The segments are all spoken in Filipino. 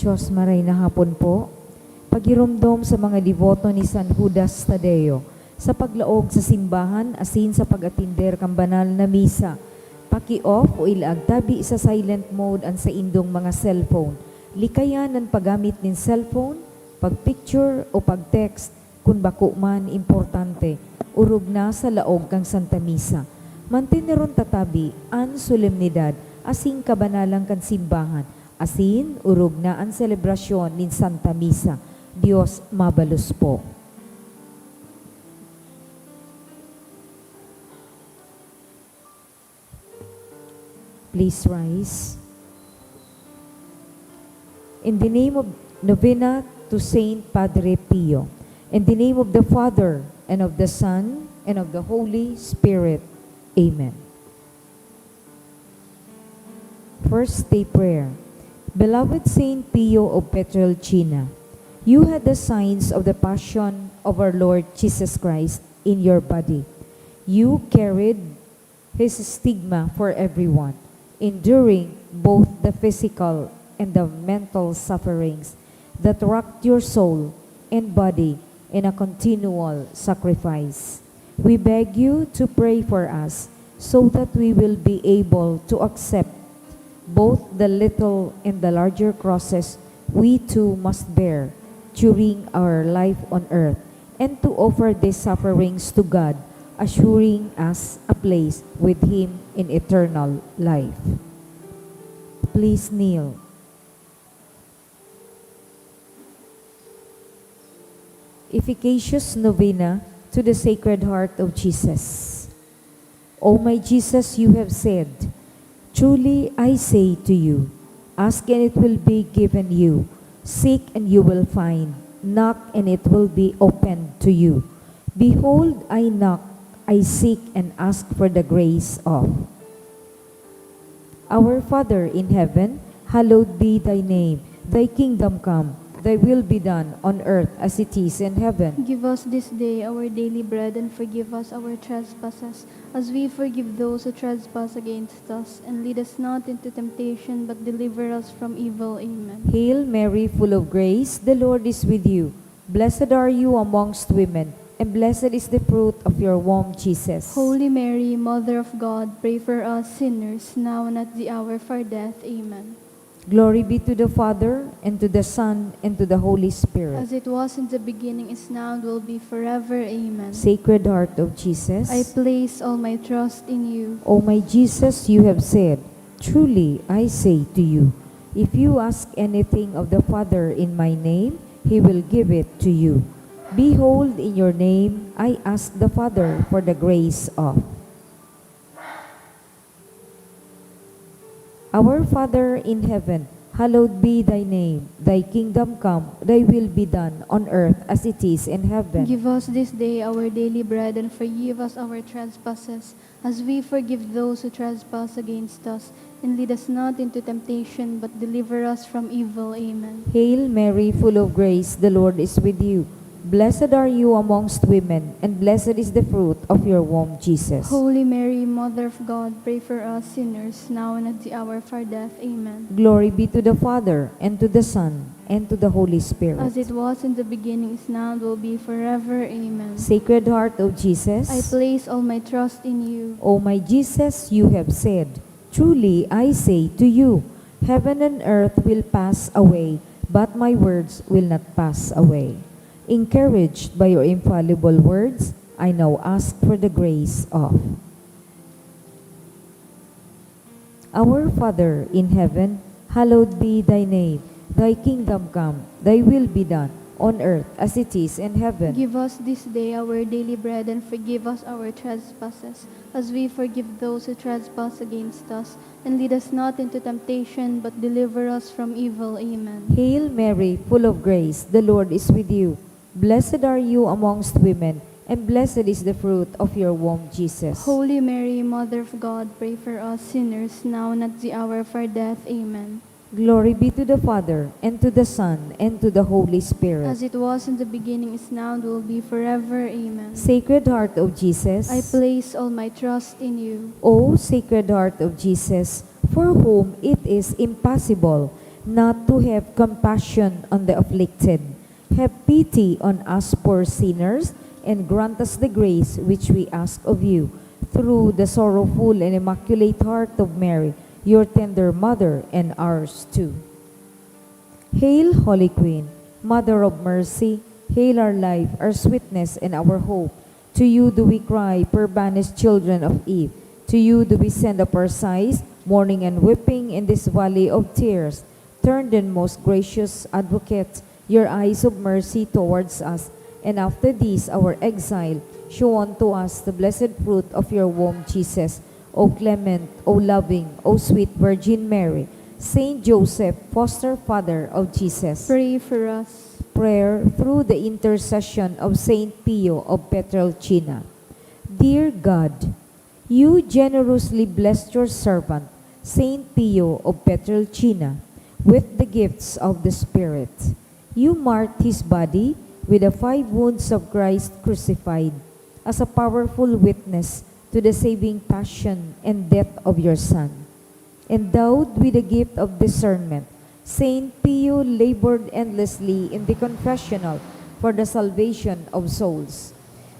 Diyos maray na hapon po. Pagirumdom sa mga devoto ni San Judas Tadeo sa paglaog sa simbahan asin sa pag-atinder kang banal na misa. Paki-off o ilaagtabi sa silent mode ang sa indong mga cellphone. Likayan ang paggamit ng cellphone, pag-picture o pag-text kung bako man importante. Urog na sa laog kang Santa Misa. Mantineron tatabi ang solemnidad asing kabanalang kan simbahan. Asin, urog na ang selebrasyon ng Santa Misa. Diyos mabalos po. Please rise. In the name of Novena to Saint Padre Pio, in the name of the Father, and of the Son, and of the Holy Spirit. Amen. First day prayer. Beloved Saint Pio of Pietrelcina, you had the signs of the passion of our Lord Jesus Christ in your body. You carried his stigma for everyone, enduring both the physical and the mental sufferings that rocked your soul and body in a continual sacrifice. We beg you to pray for us so that we will be able to accept both the little and the larger crosses we too must bear during our life on earth, and to offer these sufferings to God, assuring us a place with Him in eternal life. Please kneel. Efficacious Novena to the Sacred Heart of Jesus. O my Jesus, you have said, truly I say to you, ask and it will be given you. Seek and you will find. Knock and it will be opened to you. Behold, I knock, I seek and ask for the grace of. Our Father in heaven, hallowed be thy name. Thy kingdom come. Thy will be done on earth as it is in heaven. Give us this day our daily bread, and forgive us our trespasses, as we forgive those who trespass against us. And lead us not into temptation, but deliver us from evil. Amen. Hail Mary, full of grace, the Lord is with you. Blessed are you amongst women, and blessed is the fruit of your womb, Jesus. Holy Mary, Mother of God, pray for us sinners, now and at the hour of our death. Amen. Glory be to the Father, and to the Son, and to the Holy Spirit. As it was in the beginning, is now, and will be forever. Amen. Sacred Heart of Jesus, I place all my trust in you. O my Jesus, you have said, truly I say to you, if you ask anything of the Father in my name, He will give it to you. Behold, in your name I ask the Father for the grace of. Our Father in heaven, hallowed be thy name. Thy kingdom come, thy will be done on earth as it is in heaven. Give us this day our daily bread, and forgive us our trespasses, as we forgive those who trespass against us. And lead us not into temptation, but deliver us from evil. Amen. Hail Mary, full of grace, the Lord is with you. Blessed are you amongst women, and blessed is the fruit of your womb, Jesus. Holy Mary, Mother of God, pray for us sinners, now and at the hour of our death. Amen. Glory be to the Father, and to the Son, and to the Holy Spirit. As it was in the beginning, is now, and will be forever. Amen. Sacred Heart of Jesus, I place all my trust in you. O my Jesus, you have said, truly I say to you, heaven and earth will pass away, but my words will not pass away. Encouraged by your infallible words, I now ask for the grace of. Our Father in heaven, hallowed be thy name. Thy kingdom come, thy will be done, on earth as it is in heaven. Give us this day our daily bread, and forgive us our trespasses, as we forgive those who trespass against us. And lead us not into temptation, but deliver us from evil. Amen. Hail Mary, full of grace, the Lord is with you. Blessed are you amongst women, and blessed is the fruit of your womb, Jesus. Holy Mary, Mother of God, pray for us sinners, now and at the hour of our death. Amen. Glory be to the Father, and to the Son, and to the Holy Spirit. As it was in the beginning, is now, and will be forever. Amen. Sacred Heart of Jesus, I place all my trust in you. O Sacred Heart of Jesus, for whom it is impossible not to have compassion on the afflicted. Have pity on us poor sinners, and grant us the grace which we ask of you, through the sorrowful and immaculate heart of Mary, your tender mother, and ours too. Hail, Holy Queen, Mother of Mercy, hail our life, our sweetness, and our hope. To you do we cry, poor banished children of Eve. To you do we send up our sighs, mourning and weeping in this valley of tears. Turn then, most gracious Advocate, your eyes of mercy towards us, and after this our exile, show unto us the blessed fruit of your womb, Jesus. O clement, O loving, O sweet Virgin Mary, Saint Joseph, foster father of Jesus, Pray for us. prayer through the intercession of Saint Pio of Pietrelcina. Dear God, you generously blessed your servant, Saint Pio of Pietrelcina, with the gifts of the Spirit. You marked his body with the 5 wounds of Christ crucified as a powerful witness to the saving passion and death of your Son. Endowed with the gift of discernment, Saint Pio labored endlessly in the confessional for the salvation of souls.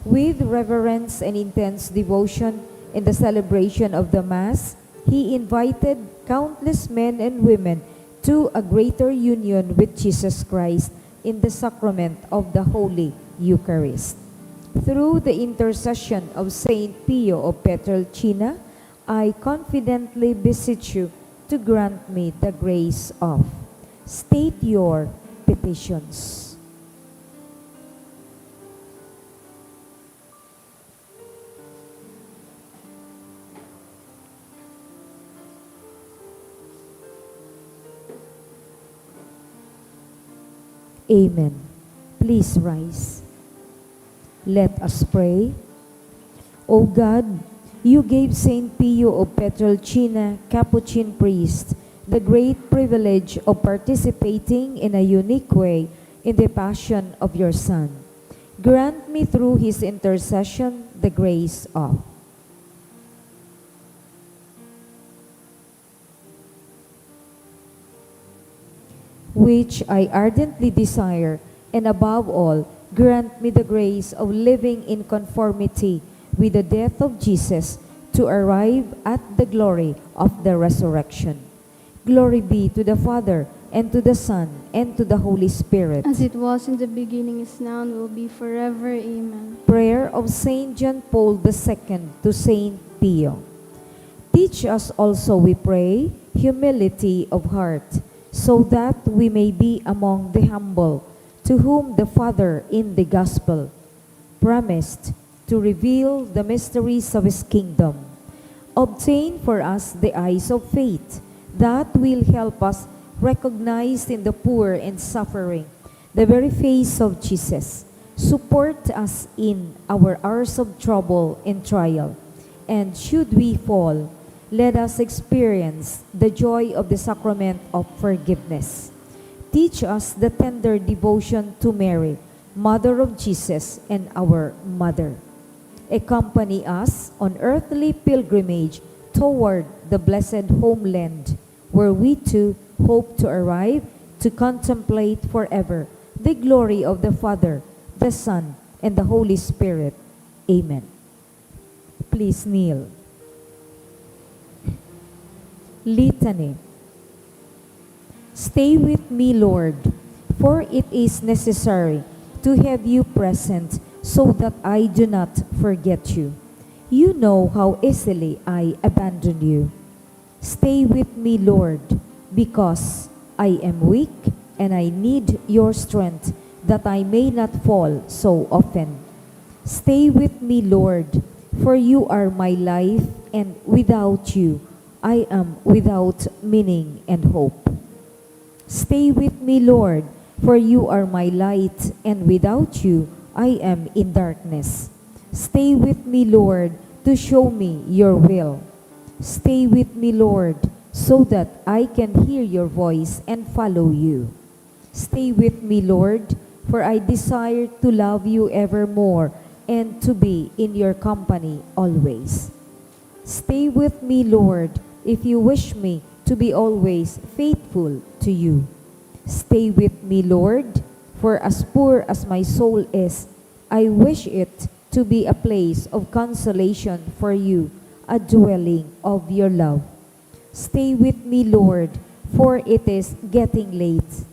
With reverence and intense devotion in the celebration of the Mass, he invited countless men and women to a greater union with Jesus Christ in the sacrament of the Holy Eucharist. Through the intercession of Saint Pio of Pietrelcina, I confidently beseech you to grant me the grace of. State your petitions. Amen. Please rise. Let us pray. O God, you gave Saint Pio of Pietrelcina, Capuchin priest, the great privilege of participating in a unique way in the passion of your Son. Grant me through his intercession the grace of. Which I ardently desire, and above all, grant me the grace of living in conformity with the death of Jesus to arrive at the glory of the resurrection. Glory be to the Father, and to the Son, and to the Holy Spirit. As it was in the beginning, is now, and will be forever. Amen. Prayer of Saint John Paul II to Saint Pio. Teach us also, we pray, humility of heart, so that we may be among the humble, to whom the Father in the Gospel promised to reveal the mysteries of his kingdom. Obtain for us the eyes of faith, that will help us recognize in the poor and suffering the very face of Jesus. Support us in our hours of trouble and trial, and should we fall, let us experience the joy of the sacrament of forgiveness. Teach us the tender devotion to Mary, Mother of Jesus and our Mother. Accompany us on earthly pilgrimage toward the blessed homeland, where we too hope to arrive to contemplate forever the glory of the Father, the Son, and the Holy Spirit. Amen. Please kneel. Litany. Stay with me, Lord, for it is necessary to have you present so that I do not forget you. You know how easily I abandon you. Stay with me, Lord, because I am weak and I need your strength that I may not fall so often. Stay with me, Lord, for you are my life, and without you I am without meaning and hope. Stay with me, Lord, for you are my light, and without you I am in darkness. Stay with me, Lord, to show me your will. Stay with me, Lord, so that I can hear your voice and follow you. Stay with me, Lord, for I desire to love you evermore and to be in your company always. Stay with me, Lord, if you wish me to be always faithful to you. Stay with me, Lord, for as poor as my soul is, I wish it to be a place of consolation for you, a dwelling of your love. Stay with me, Lord, for it is getting late.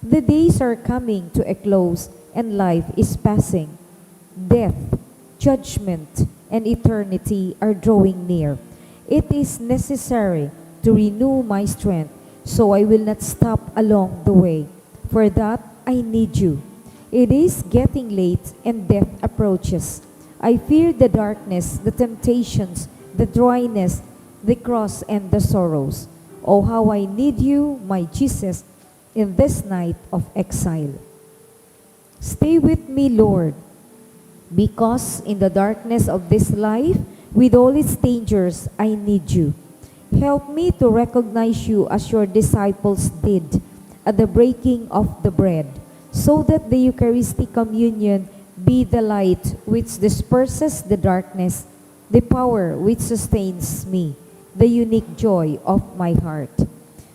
The days are coming to a close and life is passing. Death, judgment, and eternity are drawing near. It is necessary to renew my strength, so I will not stop along the way. For that, I need you. It is getting late and death approaches. I fear the darkness, the temptations, the dryness, the cross, and the sorrows. Oh, how I need you, my Jesus, in this night of exile. Stay with me, Lord, because in the darkness of this life, with all its dangers, I need you. Help me to recognize you as your disciples did at the breaking of the bread, so that the Eucharistic communion be the light which disperses the darkness, the power which sustains me, the unique joy of my heart.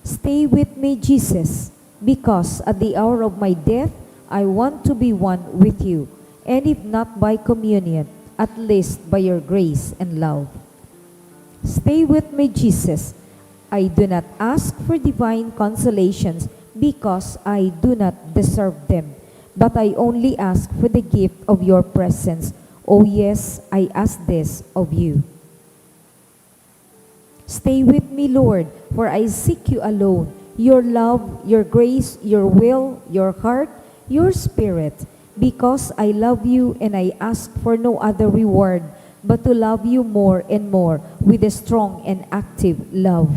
Stay with me, Jesus, because at the hour of my death, I want to be one with you, and if not by communion, at least by your grace and love. Stay with me, Jesus. I do not ask for divine consolations because I do not deserve them, but I only ask for the gift of your presence. Oh yes, I ask this of you. Stay with me, Lord, for I seek you alone, your love, your grace, your will, your heart, your spirit, because I love you and I ask for no other reward but to love you more and more with a strong and active love.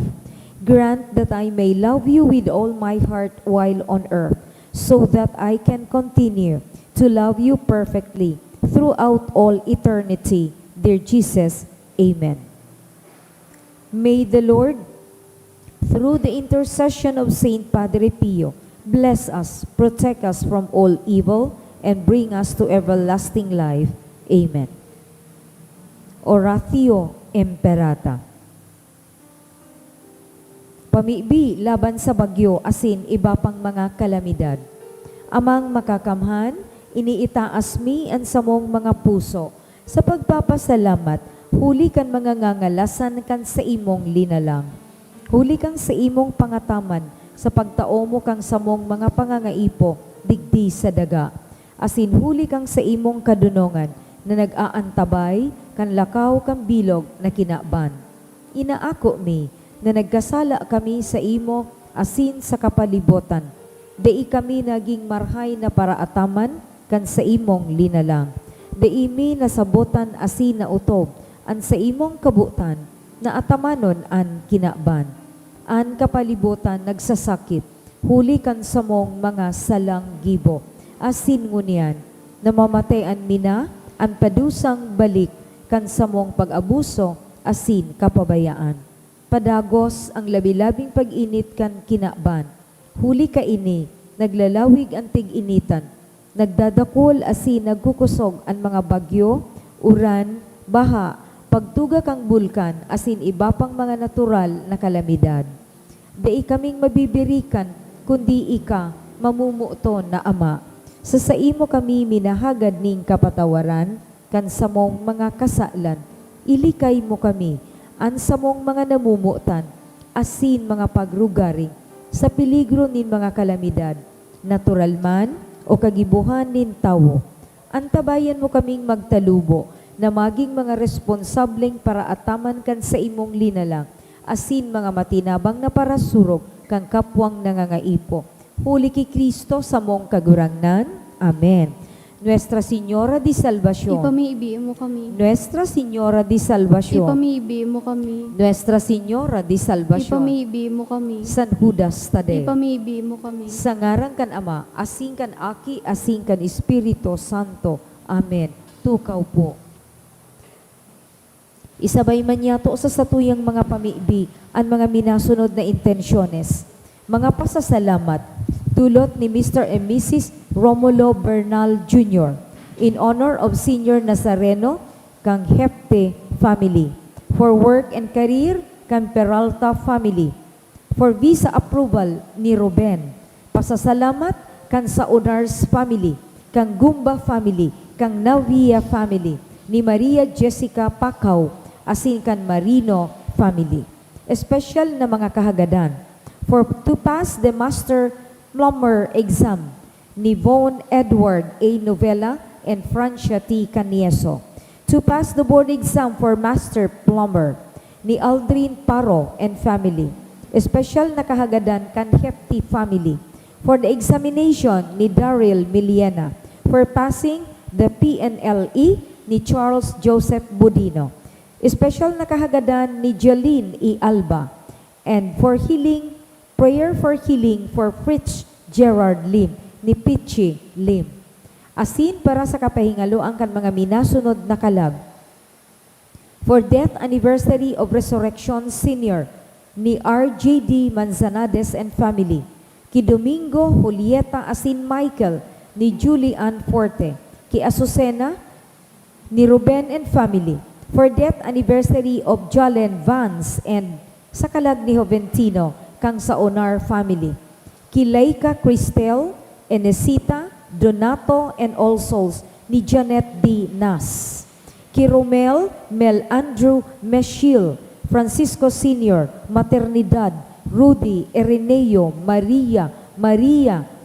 Grant that I may love you with all my heart while on earth, so that I can continue to love you perfectly throughout all eternity. Dear Jesus, Amen. May the Lord, through the intercession of Saint Padre Pio, bless us, protect us from all evil, and bring us to everlasting life. Amen. Oratio Imperata. Pamibi laban sa bagyo asin iba pang mga kalamidad. Amang makakamhan, iniitaas mi ang samong mga puso. Sa pagpapasalamat, huli kan mga ngangalasan kan sa imong linalang. Huli kang sa imong pangataman, sa pagtao mo kang samong mga pangangaipo, digdi sa daga. Asin huli kang sa imong kadunongan, na nag-aantabay, kan lakaw kang bilog na kinaban. Inaako mi, na nagkasala kami sa imo, asin sa kapalibutan. Dei kami naging marhay na paraataman, kan sa imong linalang. Dei mi nasabutan asin na utob, an sa imong kabutan, na atamanon an kinaban. An kapalibutan nagsasakit, huli kan samong mga salang gibo. Asin ngunyan, namamatayan mina, ang padusang balik kan samong pag-abuso, asin kapabayaan. Padagos ang labi-labing pag-init kan kinaban. Huli ka ini, naglalawig ang tig-initan. Nagdadakol asin nagkukusog ang mga bagyo, uran, baha, pagtuga kang bulkan, asin iba pang mga natural na kalamidad. Dai kaming mabibirikan, kundi ika, mamumuto na Ama. Sa imo kami minahagad ning kapatawaran, kan samong mga kasalan, ilikay mo kami, an samong mga namumutan, asin mga pagrugaring, sa peligro nin mga kalamidad, natural man o kagibuhan nin tawo. Antabayan mo kaming magtalubo, na maging mga responsableng para ataman kan sa imong linalang, asin mga matinabang na parasurog, kang kapwang nangangaipo. Huli ki Kristo sa mong kagurangnan. Amen. Nuestra Señora de Salvación. Ipamiibi mo kami. Nuestra Señora de Salvación. Ipamiibi mo kami. Nuestra Señora de Salvación. Ipamiibi mo kami. San Judas Tadeo. Ipamiibi mo kami. Sa ngaran kan Ama, asing kan Aki, asing kan Espiritu Santo. Amen. Tukaw po. Isabay man yato sa satuyang mga pamiibi ang mga minasunod na intensyones. Mga pasasalamat, dulot ni Mr. and Mrs. Romulo Bernal Jr. in honor of Senior Nazareno kang Hepte family. For work and career, kang Peralta family. for visa approval ni Ruben. Pasasalamat kan sa Onars family, kang Gumba family, kang Navia family, ni Maria Jessica Pacaw, asin kan Marino family. Special na mga kahagadan. For to pass the Master Plumber exam ni Von Edward A. Novella and Francia T. Canieso. To pass the board exam for Master Plumber ni Aldrin Paro and family. Special na kahagadan kan Hefty family. For the examination ni Daryl Miliena. For passing the PNLE ni Charles Joseph Budino. Special na kahagadan ni Jolene E. Alba. And for healing, prayer for healing for Fritz Gerard Lim ni Pichi Lim. Asin para sa kapahingaloan kan mga minasunod na kalag. For death anniversary of Resurrection Senior ni RJD Manzanades and family. Ki Domingo Julieta Asin Michael ni Julian Forte. Ki Azucena ni Ruben and family. For death anniversary of Jalen Vance and sa kalag ni Joventino kang sa Onar family. Ki Laika Cristel, Enesita, Donato and All Souls ni Janet D. Nas. Ki Romel Mel Andrew Meshil, Francisco Sr., Maternidad, Rudy, Erineo, Maria,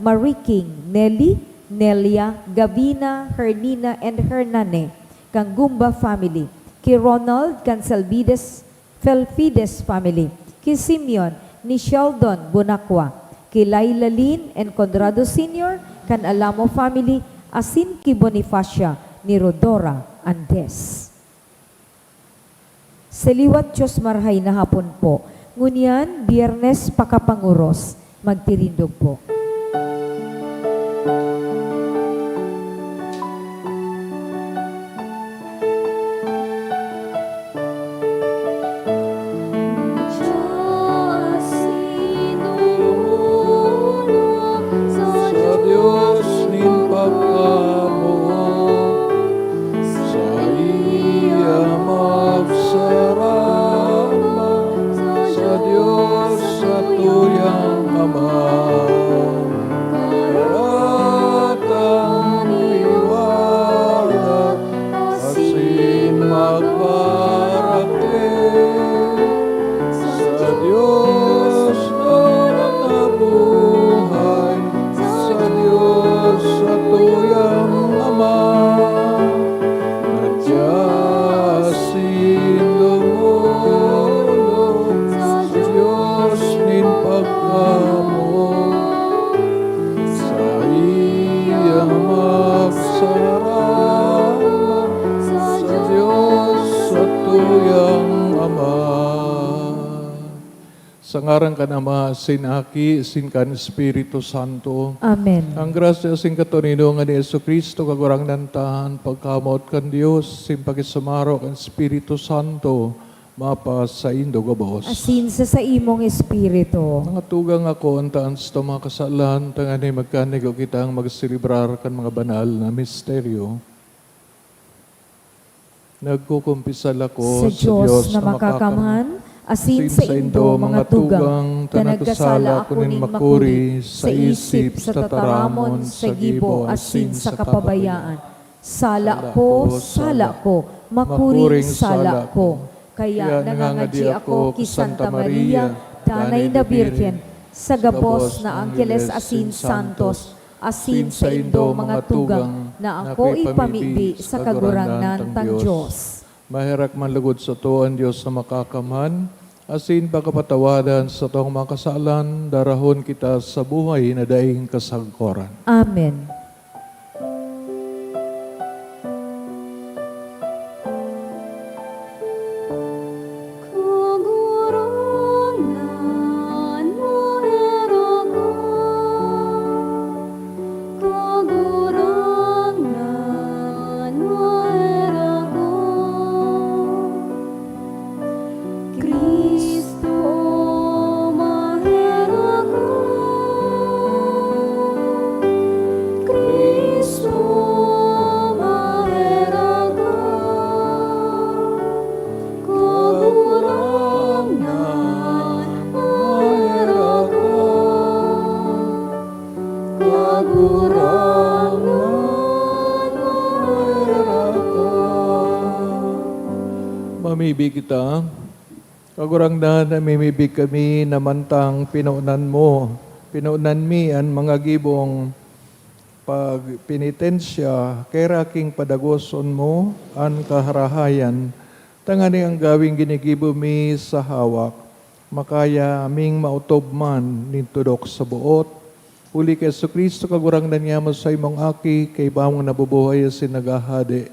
Mariking, Nelly, Nelia, Gavina, Hernina, and Hernane, kang Gumba family. Ki Ronald Cancelvides, Felfides family. Ki Simeon, ni Sheldon Bonacqua. Ki Laila Lynn and Conrado Sr., kan Alamo family, asin ki Bonifacia, ni Rodora Andes. Saliwat Diyos marhay na hapon po. Ngunyan, Biyernes pakapanguros, magtirindog po. Sa ngaran ka Ama, sinaki, sinkan Espiritu Santo. Amen. Ang grasya sing katonino nga ni Jesucristo kagurang nantahan pagkamot kan Dios sin pagisumaro kan Espiritu Santo mapa sa indo gabos. Asin sa imong espiritu. Mga tugang ako antaan sa mga kasalan tangani magkanigo kitang magsilibrar kan mga banal na misteryo. Nagkukumpisal ako Sa Diyos na makakamhan, asin sa indo mga tugang, tanagkasala ako ning makuri, sa isip, sa tataramon, sa gibo, asin sa kapabayaan. Sala ko, makuring sala ko. Kaya nangangadi ako ki Santa Maria, Tanay na Birhen, sa gabos na Angkeles asin Santos, asin sa indo mga tugang, na ako ipamigbi sa kagurangan ng Diyos. Mahirak man lugod sa tuan Diyos na makakamhan, asin pagkapatawadan sa tong mga kasalan, darahon kita sa buhay na daing kasagkoran. Amen. Cristo kita. Kagurangnan namimibig kami namantang pinuunan mo. Pinuunan mi ang mga gibong pagpenitensya, kay raking padagoson mo, ang kaharahayan, tangani ang gawing ginigibo mi sa hawak, makaya aming mautob man nintudok sa buot. Uli kay Kristo kagurangnan niya mo sa imong aki, kay bamong nabubuhay sinagahadi,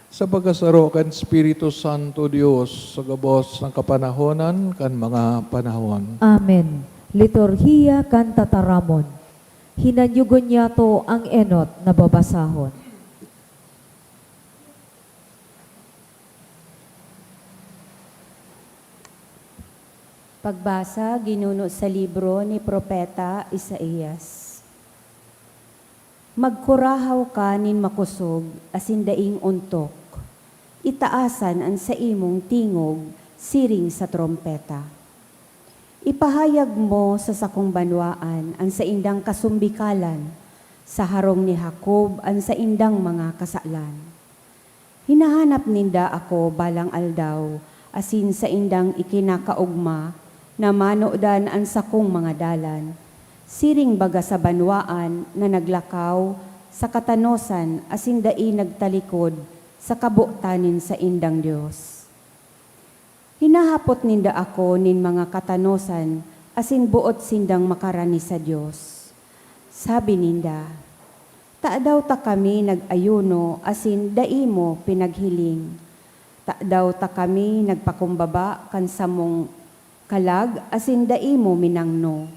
sa pagkasaro kan Espiritu Santo Dios, sa gabos ng kapanahonan kan mga panahon. Amen. Liturhiya kan tataramon. Hinanyugon niya to ang enot na babasahon. Pagbasa ginuno sa libro ni Propeta Isaías. Magkurahaw ka nin makusog, asin daing untok. Itaasan ang sa imong tingog, siring sa trompeta. Ipahayag mo sa sakong banwaan ang sa indang kasumbikalan, sa harong ni Jacob ang sa indang mga kasalan. Hinahanap ninda ako balang aldaw, asin sa indang ikinakaugma, na manodan ang sakong mga dalan. Siring baga sa banwaan na naglakaw, sa katanosan asin dai nagtalikod, sa kabuktanin sa indang Diyos. Hinahapot ninda ako nin mga katanosan, asin buot sindang makarani sa Diyos. Sabi ninda, taadaw ta kami nag-ayuno, asin daimo pinaghiling. Taadaw ta kami nagpakumbaba, kan samong kalag, asin daimo minangno.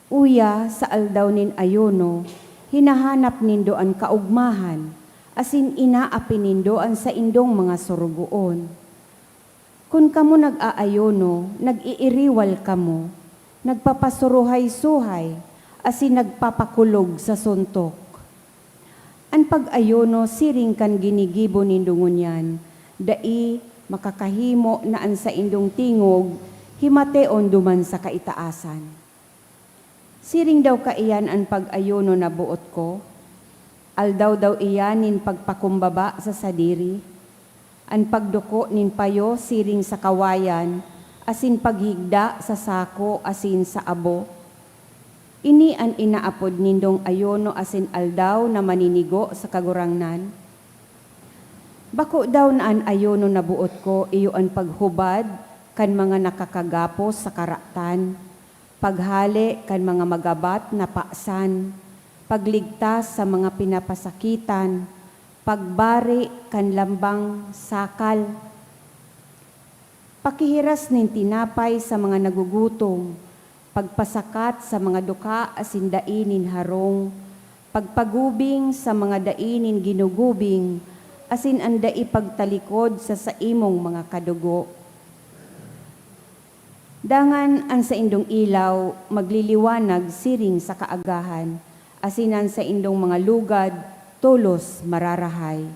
Uya sa aldaw nin ayuno, hinahanap nindo ang kaugmahan, asin inaapi nindo ang sa indong mga surugoon. Kung kamo nag-aayono, nag-iiriwal kamo, nagpapasuruhay-suhay, asin nagpapakulog sa suntok. Ang pag-ayono siring kan ginigibo nindungon yan, dai makakahimo na an sa indong tingog, himateon duman sa kaitaasan. Siring daw kaiyan ang pag-ayono na buot ko, aldaw daw iyanin pagpakumbaba sa sadiri, ang pagduko nin payo siring sa kawayan, asin paghigda sa sako asin sa abo. Ini ang inaapod nindong ayono asin aldaw na maninigo sa kagurangnan. Bako daw na an ayono na buot ko, iyo ang paghubad kan mga nakakagapos sa karatan, paghali kan mga magabat na paksan, pagligtas sa mga pinapasakitan, pagbari kan lambang sakal, pakihiras nin tinapay sa mga nagugutom, pagpasakat sa mga duka asin dainin harong, pagpagubing sa mga dainin ginugubing, asin ang dai pagtalikod sa saimong mga kadugo. Dangan ang sa indong ilaw magliliwanag siring sa kaagahan, asin ang sa indong mga lugad tulos mararahay.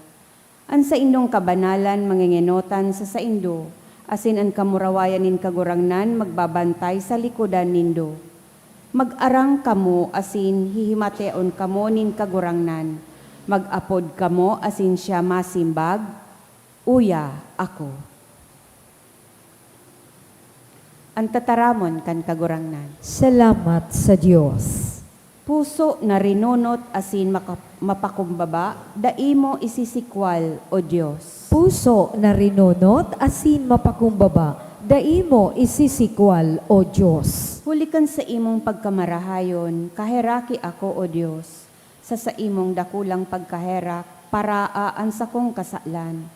An sa indong kabanalan mangingenotan sa saindo, asin ang kamurawayan nin kagurangnan magbabantay sa likodan nindo. Mag-arang kamo asin hihimateon kamo nin kagurangnan, mag-apod kamo asin siya masimbag, uya ako. Ang tataramon kan kagurangnan. Salamat sa Diyos. Puso na rinunot asin mapakumbaba, daimo isisikwal, O Diyos. Puso na rinunot, asin mapakumbaba, daimo isisikwal, O Diyos. Hulikan sa imong pagkamarahayon, kaheraki ako, O Diyos, sa imong dakulang pagkaherak, paraaan sa kong kasalan.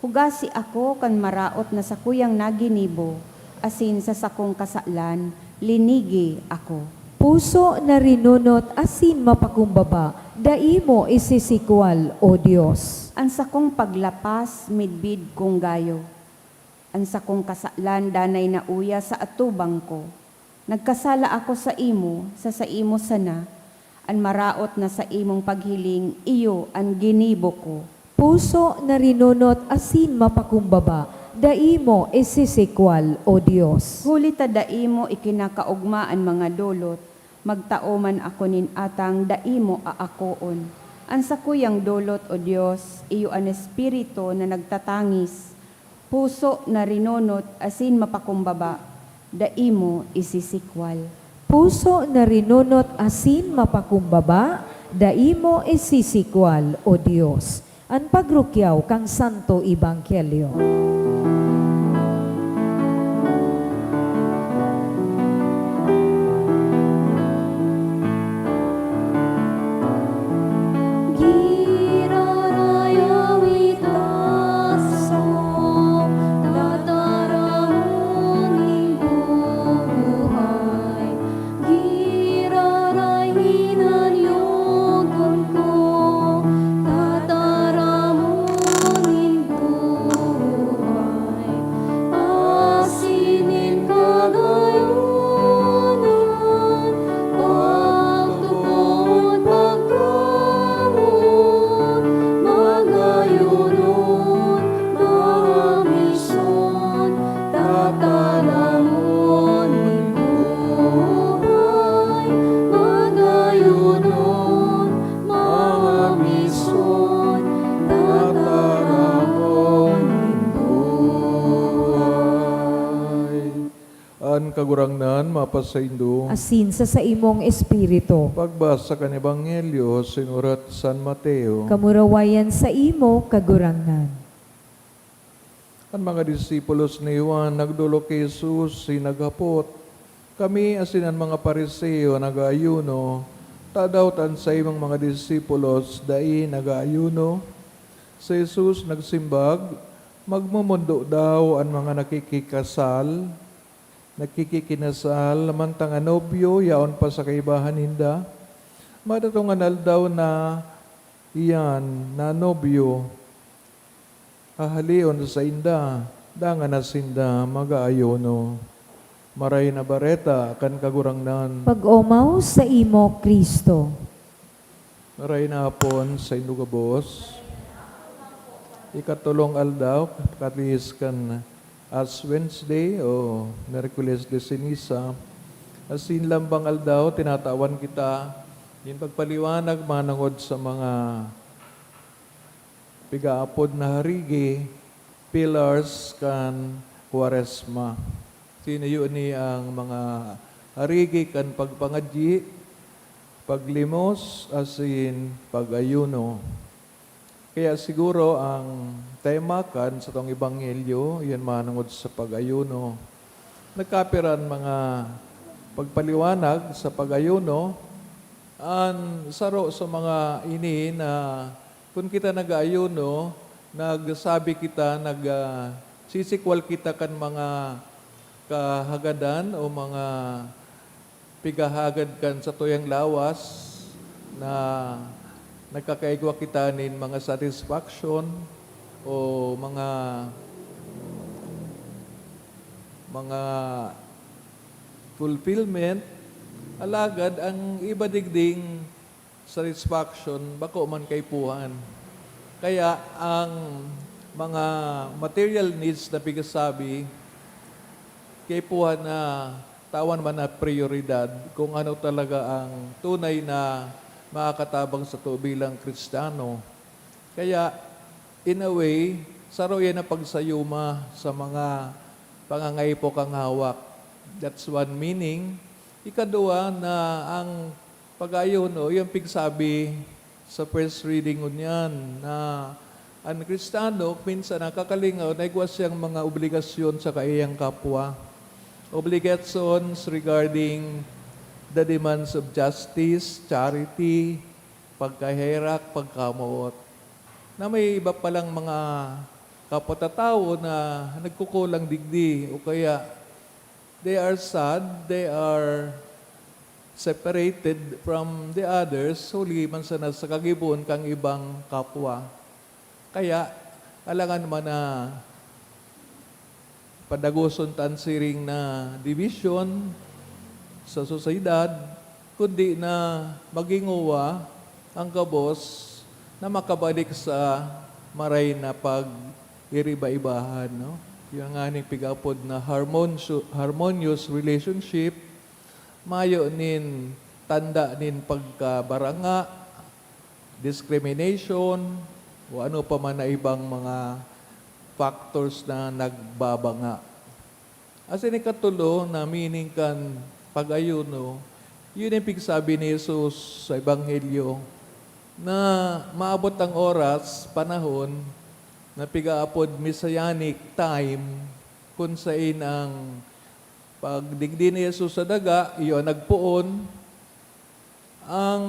Hugasi ako kan maraot na sa kuyang naginibo, asin sa sakong kasalan, linigi ako. Puso na rinunot, asin mapakumbaba, daimo isisikwal, O Diyos. Ang sakong paglapas, midbid kong gayo. Ang sakong kasalan, danay na uya sa atubang ko. Nagkasala ako sa imo sana. Ang maraot na sa imong paghiling, iyo ang ginibo ko. Puso na rinunot, asin mapakumbaba, daimo isisikwal, O Diyos. Huli ta daimo ikinakaugmaan mga dolot, magtaoman ako nin atang daimo aakoon. Ang sakuyang dolot, O Diyos, iyo an espiritu na nagtatangis, Puso na rinunot asin mapakumbaba, daimo isisikwal. Puso na rinunot asin mapakumbaba, daimo isisikwal, O Dios. Ang pagrukyaw kang Santo Ebanghelyo. Kagurangnan, mapasaindo. Asin sa imong espiritu. Pagbasa kan Ebanghelyo, sinurat San Mateo. Kamurawayan sa imo kagurangnan. Ang mga disipulos ni Juan nagdulo kay Jesus, sinaghapot. Kami asin ang mga pariseo nag-aayuno, tadawtan sa imong mga disipulos, dai nag-aayuno. Si Jesus nagsimbag, magmumundo daw ang mga nakikikinasal, lamantang anobyo, yaon pa sa kaibahan hinda. Madatong anal daw na iyan, na nobyo, hahalion sa inda, dangan na sinda, mag-aayono. Maray na bareta, kan kagurangnan. Pag-umaw sa imo, Kristo. Maray na hapon sa indugabos. Ikatulong aldaw, katis kan as Wednesday o Merkules de Ceniza, asin lambang aldaw, tinatawan kita, yung pagpaliwanag manangod sa mga pigaapod na harigi, pillars kan Quaresma. Sino yun ni ang mga harigi kan pagpangadyi, paglimos, asin pag-ayuno. Kaya siguro ang tema kan sa tong Ebanghelyo, yan manangod sa pag-ayuno. Nagkapiran mga pagpaliwanag sa pag-ayuno, an saro sa mga ini na kung kita nag-ayuno, nagsabi kita, sisikwal kita kan mga kahagadan o mga pigahagad kan sa tuyang lawas na nagkakaigwa kita nin mga satisfaction o mga fulfillment, alagad ang iba digding satisfaction bako man kay puhan. Kaya ang mga material needs na pigasabi kay puhan na tawan man na prioridad kung ano talaga ang tunay na makakatabang sa to bilang Kristiyano. Kaya, in a way, saro yan ang pagsayuma sa mga pangangaipo kang hawak. That's one meaning. Ikadua na ang pag-ayuno, yung pigsabi sa first reading unyan na ang Kristiyano, minsan nakakalingaw, naigwas siyang mga obligasyon sa kaiyang kapwa. Obligations regarding the demands of justice, charity, pagkahirak, pagkamuot. Na may iba palang mga kapwa-tao na nagkukulang digdi o kaya they are sad, they are separated from the others, huli man sa kagibon kang ibang kapwa. Kaya, alangan man na padaguson tansiring na division sa sosyedad, kundi na maginguwa ang kabos na makabalik sa maray na pag-iriba-ibahan. No? Yung aning pigapod na harmonious relationship, mayo nin tanda nin pagkabaranga, discrimination, o ano pa man na ibang mga factors na nagbabanga. As in ikatulo na meaning kan pag-ayuno, yun yung sabi ni Jesus sa Ebanghelyo na maabot ang oras, panahon, na pigaapod messianic time kung saan ang pagdigdi ni Jesus sa daga, iyon nagpuon, ang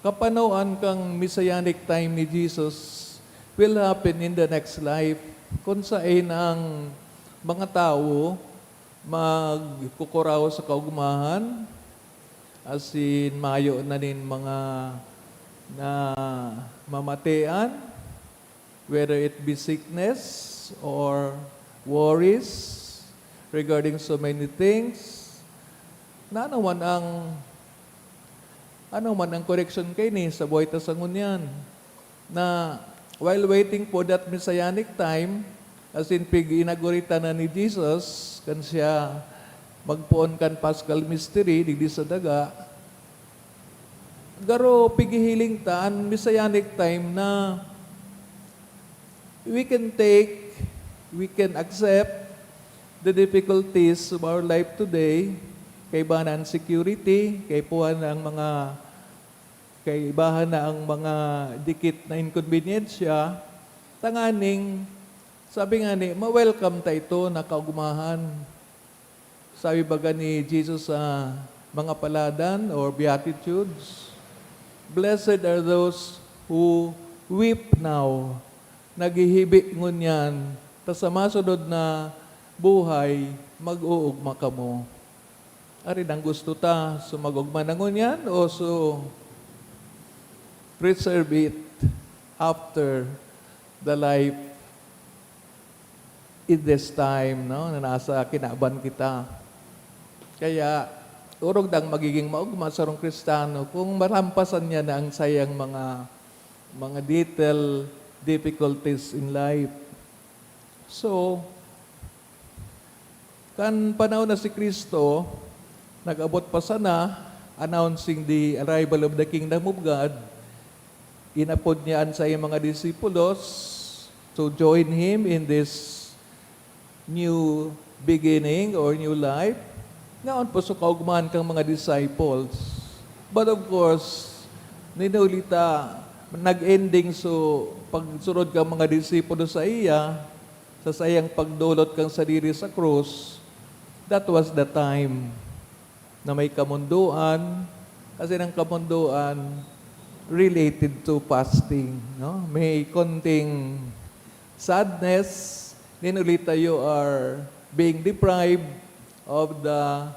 kapanawan kang messianic time ni Jesus will happen in the next life kung saan ang mga tao magkukuraw sa kaugmahan, as in mayo na nin mga na mamatian, whether it be sickness or worries regarding so many things. Na ano man ang correction kay ni sa buhay ta sa ngunyan, na while waiting for that messianic time, as in pig-inaugurita na ni Jesus, kan siya magpuon kan Paschal Mystery, digdi sa daga, garo pigihiling ta ang messianic time na we can accept the difficulties of our life today, kay bahan security, kay puhan ang mga kaibahan na ang mga dikit na inconveniensya, tanganing, sabi nga ni, ma-welcome ta ito na kaugumahan. Sabi baga ni Jesus sa mga paladan or Beatitudes, blessed are those who weep now, naghihibi ngunyan, ta sa masunod na buhay, mag-uugma ka mo. Arin ang gusto ta, sumagugma na ngunyan o preserve it after the life in this time, no, na nasa kinaban kita. Kaya, urog dang magiging maugma sa rong Kristiyano kung malampasan niya na ang sayang mga detail difficulties in life. So, kan panahon na si Kristo, nag-abot pa sana, announcing the arrival of the kingdom of God, inapod niya sa iyang mga disipulos to join Him in this new beginning or new life. Ngaon po so kaugmahan kang mga disciples. But of course, ninulita, nag-ending so pagsurod kang mga disipulo sa iya, sa sayang pagdulot kang sarili sa krus, that was the time na may kamunduan, kasi ng kamunduan related to fasting. No? May konting sadness, ninulita you are being deprived of the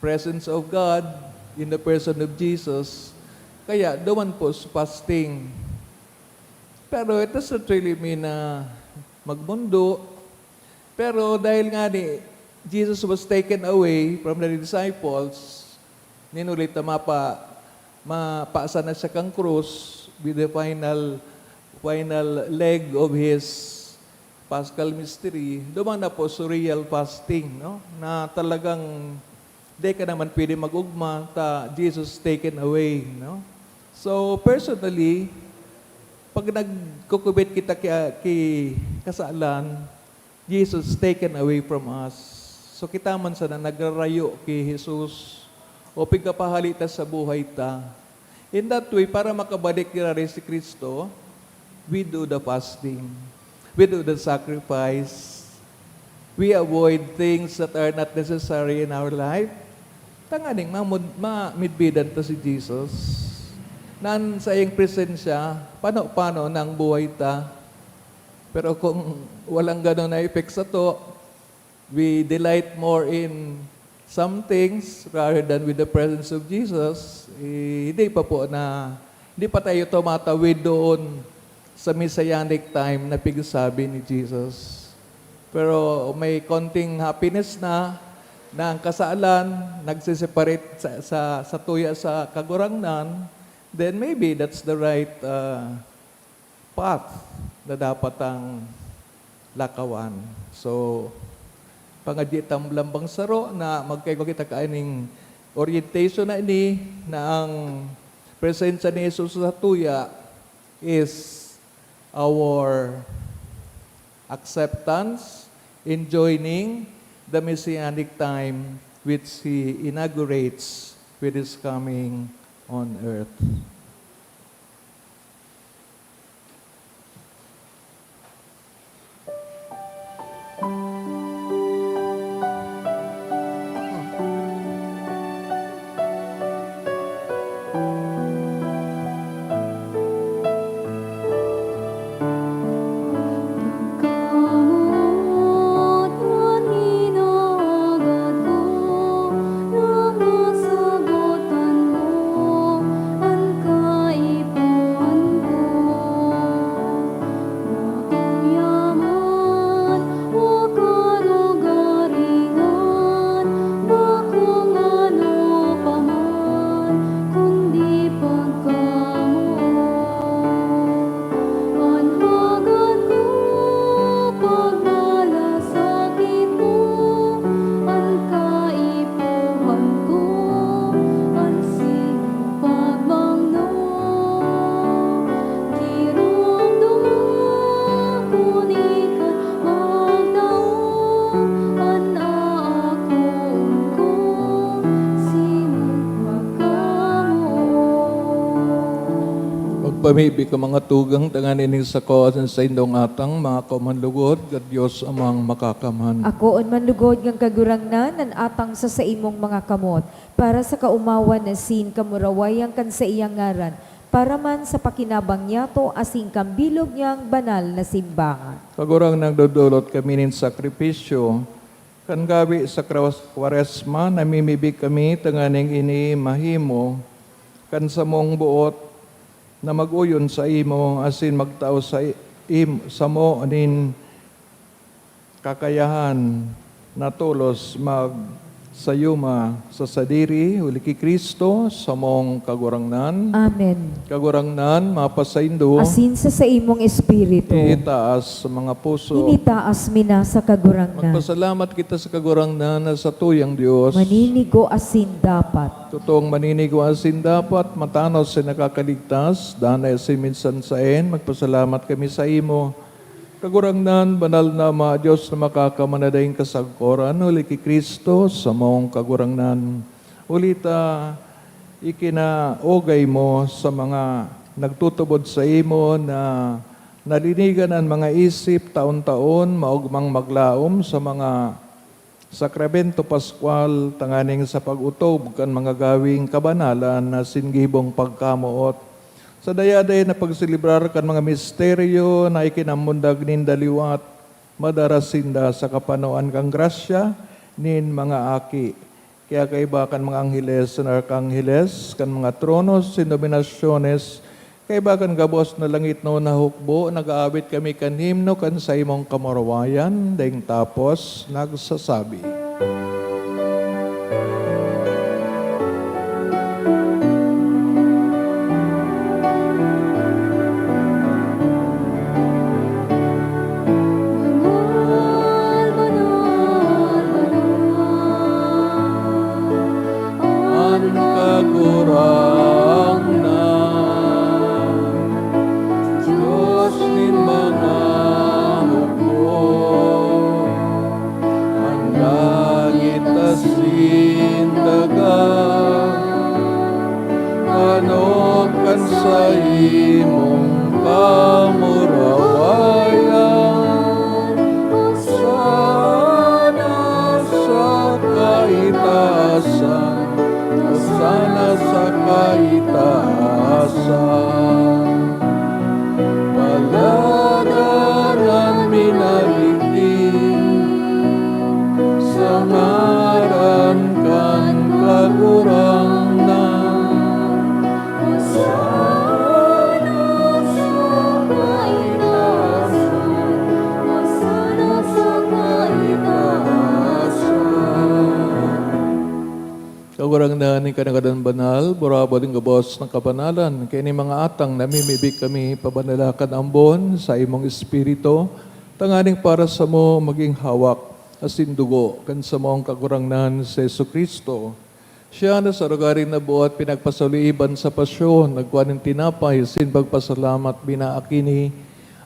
presence of God in the person of Jesus. Kaya duman po fasting. Pero it doesn't really mean na magmundo. Pero dahil nga ni Jesus was taken away from the disciples, ninulit na mapaasa na siya kang krus with the final leg of his Paschal Mystery. Duman na po surreal fasting, no? Na talagang di ka naman pwede mag-ugma, Jesus taken away, no? So personally, pag nagkukubit kita kay kasalan, Jesus taken away from us. So kita man sana nagrarayo kay Jesus o pigkapahalita sa buhay ta. In that way, para makabalik nila rin si Kristo, we do the fasting. We do the sacrifice. We avoid things that are not necessary in our life. Tanganing mamidbidan to si Jesus. Nan sa iyang presensya, paano nang buhay ta. Pero kung walang ganun na effect sa to, we delight more in some things rather than with the presence of Jesus, hindi pa tayo tumatawid doon sa messianic time na pigsabi ni Jesus. Pero may konting happiness na ang kasalan nagsiseparate sa tuya sa kagurangnan, then maybe that's the right path na dapat ang lakawan. So, pangaditang lambang saro na magkaigo kita kaaning orientation na ini na ang presensya ni Jesus sa tuya is our acceptance in joining the Messianic time which He inaugurates with His coming on earth. Kamot man hinaagad ko, nakasagutan mo ang kaipuhan ko. Nakuyaman o kalugaringan, bakong ano pa man, kundi pagkamot. Ang hagad ko, pagmalasakit mo, ang kaipuhan ko, ang sinupagbangno. Dirumduma ko nikat magdaon, ang aakon ko, sinupagkamot. Magpamibi ka mga tugang tanganin sa kawasan sa indong atang mga kaumanlugod, God Diyos amang makakaman. Ako on manlugod ng kagurangnan nan atang sa imong mga kamot, para sa kaumawan na sin kamurawayan kan sa iyang ngaran, para man sa pakinabang niyato asing kambilog niyang banal na simbahan. Kagurang nagdudulot kami nin sakripisyo, kan gabi sa Kwaresma, namimibig kami tanganing ini mahimo, kan sa mong buot na mag-uyon sa imo, asin magtao sa mo anin kakayahan na tulos magsayuma sa sadiri, uli ki Kristo, sa mong kagurangnan. Amen. Kagurangnan, mapasaindo, Asin sa imong espiritu, itaas sa mga puso. initaas mina sa kagurangnan. Magpasalamat kita sa kagurangnan na sa tuyang Diyos. Maninigo asin dapat. Totoong maninigawasin dapat, matanaw sa nakakaligtas, danay sa minsan saen, magpasalamat kami sa imo. Kagurangnan, banal na mga Diyos na makakamanadayang kasagkoran, uli ki Kristo, sa mong kagurangnan. Ulita, ikinaogay mo sa mga nagtutubod sa imo na nalinigan ang mga isip taon-taon, maugmang maglaom sa mga sakramento Pascual, tanganing sa pag-utob kan mga gawing kabanalan na singgibong pagkamuot. Sa dayaday na pagsilibrar kan mga misteryo na ikinamundag nin daliwat, madarasinda sa kapanoan kang grasya nin mga aki. Kaya kaiba kan mga angheles and arkangheles, kan mga tronos, sinominasyones, kaiba kan gabos na langit no nahukbo, nag-aabit kami kan himno kan sa imong kamarawayan, daing tapos nagsasabi. Banal, banal, banal, Ang kagurangnan, Diyos nin mga hukbo, ang langit asin dagat, kanokan sa imong kamurawayan, sana sa kaitaasan, sana sa kaitaasan. Palagaran minaligid, sa ngaran kan kagurangnan, sana sa kaitaasan, sana sa kaitaasan. Kagurangnan ni kanagadan banal, burabo din gabos ng kapanalan. Kaya ni mga atang namimibig kami pabanalakan ambon sa imong espiritu, tanganing para sa mo maging hawak asin dugo kan sa mong kagurangnan sa Jesucristo. Siya na sa rugarin na buhat pinagpasaliban sa pasyon, nagkuhan ng tinapay, sin pagpasalamat binaakini,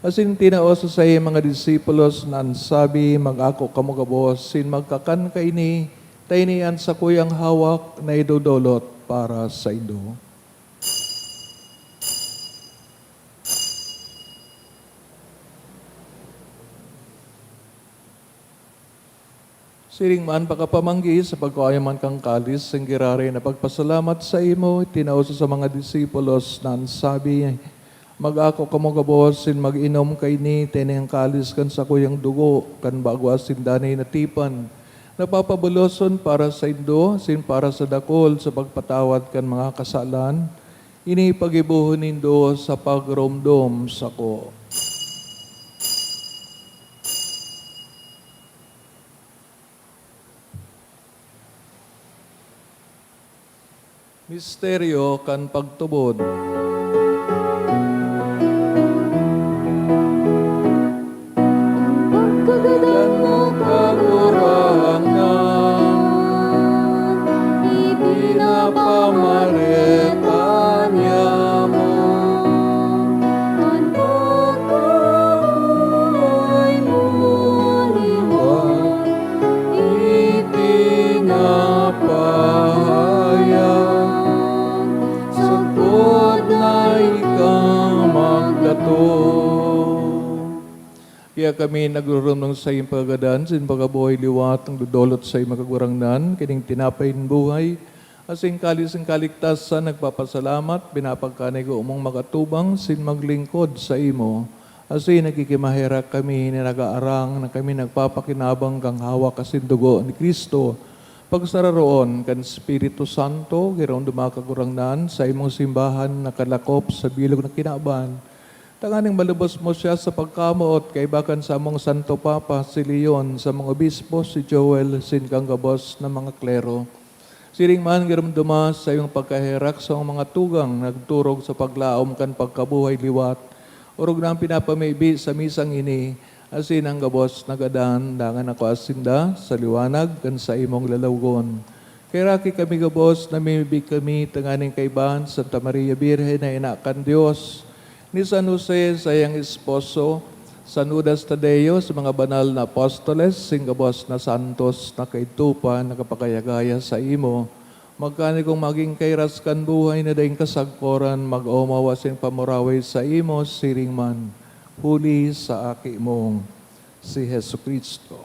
Asin tinaoso sa mga disipulos na ansabi, mag-ako kamo gabos, sin magkakan kaini, taynian sa kuyang hawak na idudolot para sa indo. Siring man pagkapamanggi sa pagkayaman kang kalis, ang girari na pagpasalamat sa imo, tinauso sa mga disipulos na sabi, mag-ako kamo gabos, sin mag-inom kay ni, tinayang kalis kan sa kuyang dugo, kan bago asin danay na tipan, napapabuloson para sa indo, sin para sa dakol, sa pagpatawad kan mga kasalan, ini pagibuhon nindo sa pagromdom sa ko. Misteryo kan pagtubod. Pagkagadan mo kagurangan, ipinapamaritan niya mo. Ang pagkabuhay mo liwan, itinapahayag. Sagpod na ikaw magdato. Kaya kami nagrurumnong sa iyong pagagadan, sin pagabuhay liwat, ang dudolot sa iyong makagurangnan, kining tinapayin buhay, asing kalis ang kaligtasan, nagpapasalamat, binapagkanay ko umong makatubang, sin maglingkod sa imo. Asin nagkikimahira kami, nag-aarang, na kami nagpapakinabang kang hawak asin dugo ni Kristo. Pagsararoon kan Espiritu Santo, giraon dumakagurangnan sa imong simbahan na kalakop sa bilog na kinaban. Tanganing malubos mo siya sa pagkamuot kay bakan sa among Santo Papa si Leon, sa mga obispo si Joel, sin kang gabos na mga klero. Siring man giram dumas sa iyong pagkahirak sa mga tugang nagturog sa paglaom kan pagkabuhay liwat. Urog na ang pinapamibi sa misang ini, asin ang gabos nagadan, dangan ako asinda sa liwanag kan sa imong lalawgon. Kaya raki kami gabos, namimibig kami tanganing kaibahan Santa Maria Birhen na inakan Diyos, ni San Jose sa iyang esposo, San Judas Tadeo sa mga banal na apostoles, singgabos na santos na kaitupa, nakapakayagaya sa imo, magkani kong maging kairaskan buhay na daing kasagporan, mag-omawas yung pamuraway sa imo, siring man, huli sa aki mong si Hesu Kristo.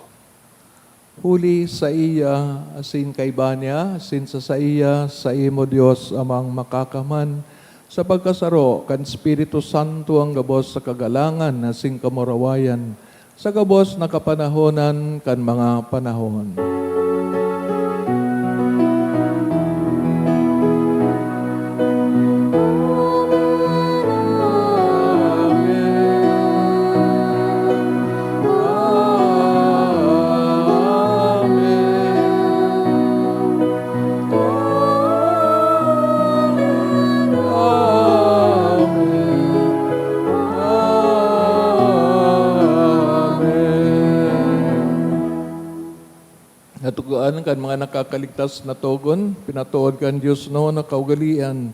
Huli sa iya, asin kay Banya, asin sa iya, sa imo Diyos amang makakaman, sa pagkasaro, kan Espiritu Santo ang gabos sa kagalangan na sing kamurawayan, sa gabos na kapanahonan kan mga panahon. Natuguan kan mga nakakaligtas na togon, pinatuod kan Diyos no na kaugalian,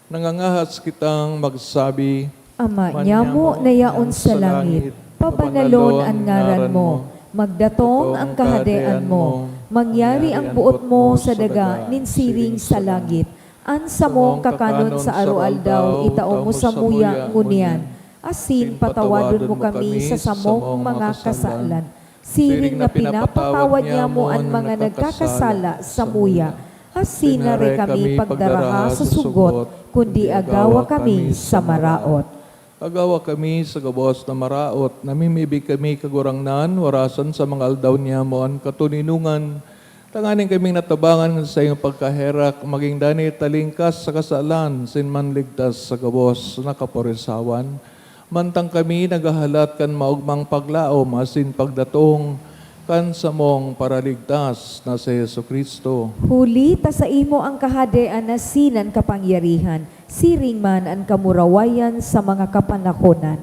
nangangahas kitang magsabi, Ama niya mo na yaon sa langit, pabanalon ang ngaran mo, magdatong ang kahadean mo, mangyari ang buot mo sa daga ninsiring sa langit, ansa mo kakanon sa arualdaw, itao mo sa muya ngunyan, asin patawadon mo kami sa samong mga kasalan, siring na pinapatawad niya mo ang mga nagkakasala sa muya, asin na re kami pagdaraha sa sugot, kundi agawa kami sa maraot. agawa kami sa gabos na maraot, namimibig kami kagurangnan, warasan sa mga aldaw niya mo ang katuninungan, tanganin kaming natabangan sa iyong pagkaherak, maging dani talingkas sa kasalan, sinman ligtas sa gabos na kaporisawan, mantang kami nagahalat kan maugmang paglaom, asin pagdatong kan samong paraligtas na si Yesu Kristo. Huli ta sa imo ang kahadean na sinan kapangyarihan, siring man ang kamurawayan sa mga kapanahonan.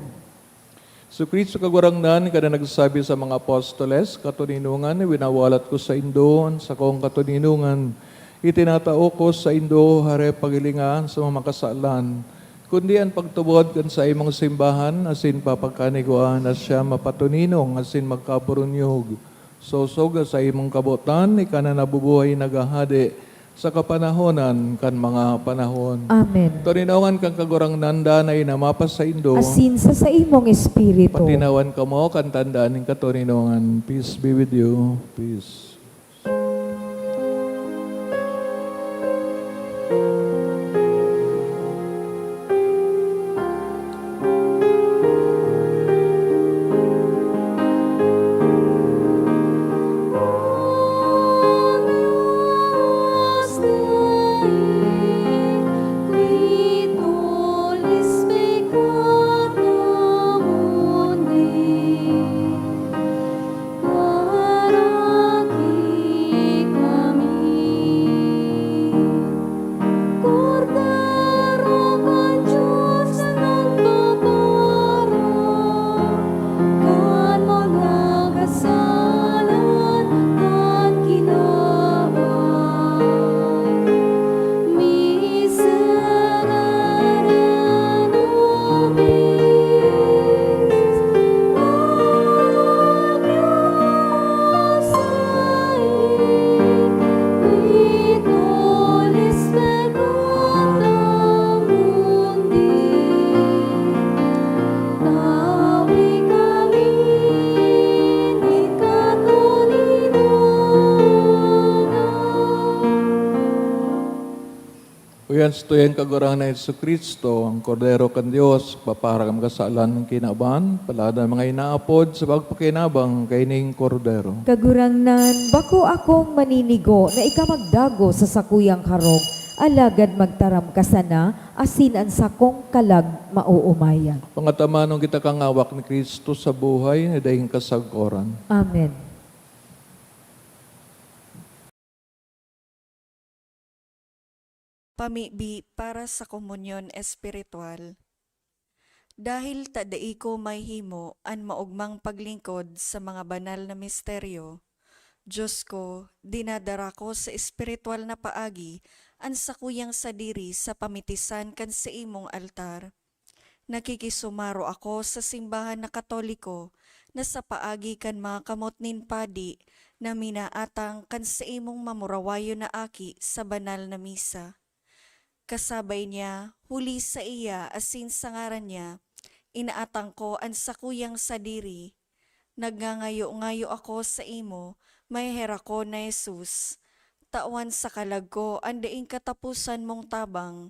So Kristo kagurangnan, kada nagsasabi sa mga apostoles, katuninungan, winawalat ko sa Indon, sa kong katuninungan, itinatao ko sa Indo, hare pagilingan sa mga makasalan, kundi ang pagtubod kan sa imong simbahan, asin papagkaniguan na siya mapatuninong, asin magkapurunyog. Sosog sa imong kabutan, ika na nabubuhay nagahadi sa kapanahonan kan mga panahon. Amen. Toninongan kang kagurang nanda na inamapas sa indo, Asin sa imong espiritu. patinawan ka mo, kan tandaan ng katoninongan. Peace be with you. Peace. Uyan stuyen kagurang na Yesu Kristo, ang kordero kan Dios, paparagam kasalan ng kinaban, palada mga inaapod sa pagpakinabang kay ning kordero. Kagurangnan, bako akong maninigo na ikamagdago sa sakuyang karog, alagad magtaram ka sana, asin ang sakong kalag mauumayan. Pangatamanong kita kang awak ni Kristo sa buhay, na dahing kasagoran. Amen. Pamibi para sa komunyon espiritual. Dahil tadai ko may himo an maugmang paglingkod sa mga banal na misteryo, Diyos ko, dinadara ko sa espiritual na paagi an sakuyang sadiri sa pamitisan kan sa imong altar. Nakikisumaro ako sa simbahan na Katoliko na sa paagi kan mga kamot nin padi na minaatang kan sa imong mamurawayo na aki sa banal na misa. Kasabay niya, huli sa iya asin sa ngaran niya, inaatang ko ang sakuyang sadiri. Nagngangayo-ngayo ako sa imo, may hera ko na Jesus. Tawan sa kalag ko, ang daing katapusan mong tabang.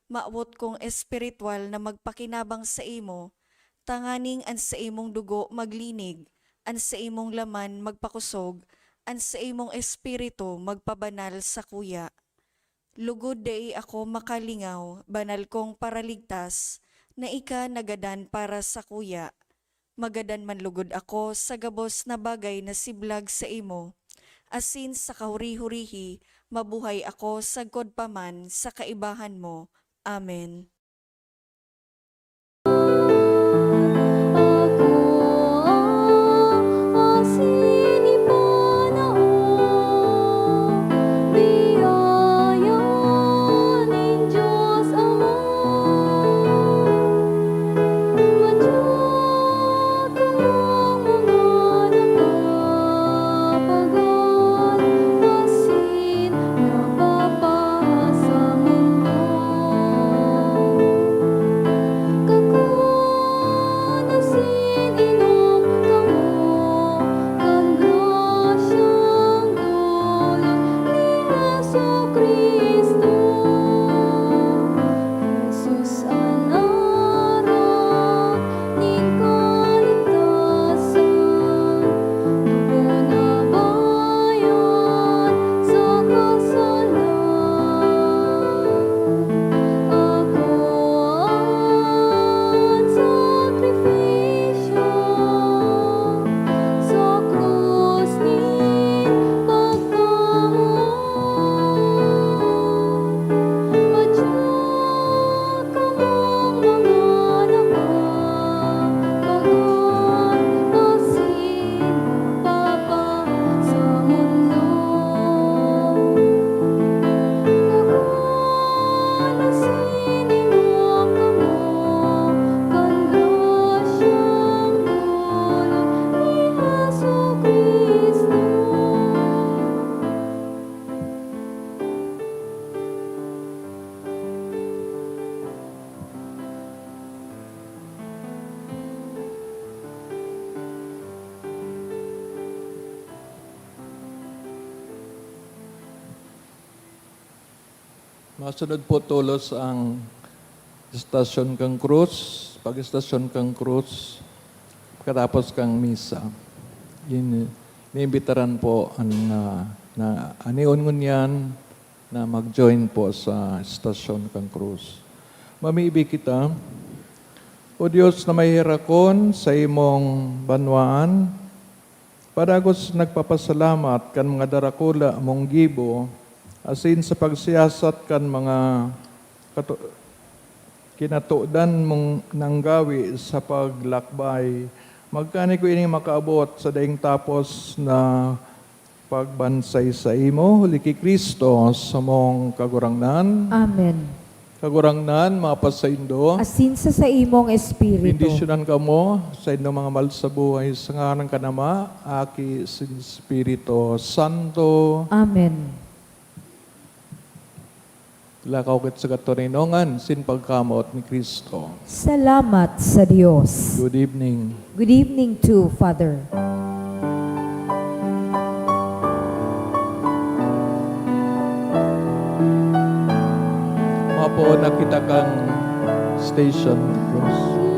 Maawot kong espiritual na magpakinabang sa imo, tanganing ang sa imong dugo maglinig, ang sa imong laman magpakusog, ang sa imong espiritu magpabanal sa kuya. Lugod dai ako makalingaw, banal kong paraligtas, na ika nagadan para sa kuya. Magadan man lugod ako sa gabos na bagay na siblag sa imo. Asin sa kahuri-hurihi, mabuhay ako sagkod paman sa kaibahan mo. Amen. Masunod po tulos ang istasyon kang krus, pag-istasyon kang krus, katapos kang misa. Iniimbitaran po na anion ngunyan na mag-join po sa istasyon kang krus. Mamiibig kita, O Diyos na may hirakon sa imong banwaan, padagos nagpapasalamat kan mga darakula mong gibo, asin sa pagsiyasat kan mga kinatudan mong nanggawi sa paglakbay. Magkani ko ining makaabot sa daing tapos na pagbansay sa imo, liki Kristo sa mong kagurangnan. Amen. Kagurangnan, mapasaindo. Asin sa imong espiritu. Bendisyonan ka mo sa inyong mga mahal sa buhay sa ngaran ka nama, aki sin Espiritu Santo. Amen. Lakaw kit sa katurinongan, sin pagkamot ni Kristo. Salamat sa Diyos. Good evening. Good evening to Father. Mga po nakita kang station, Cross.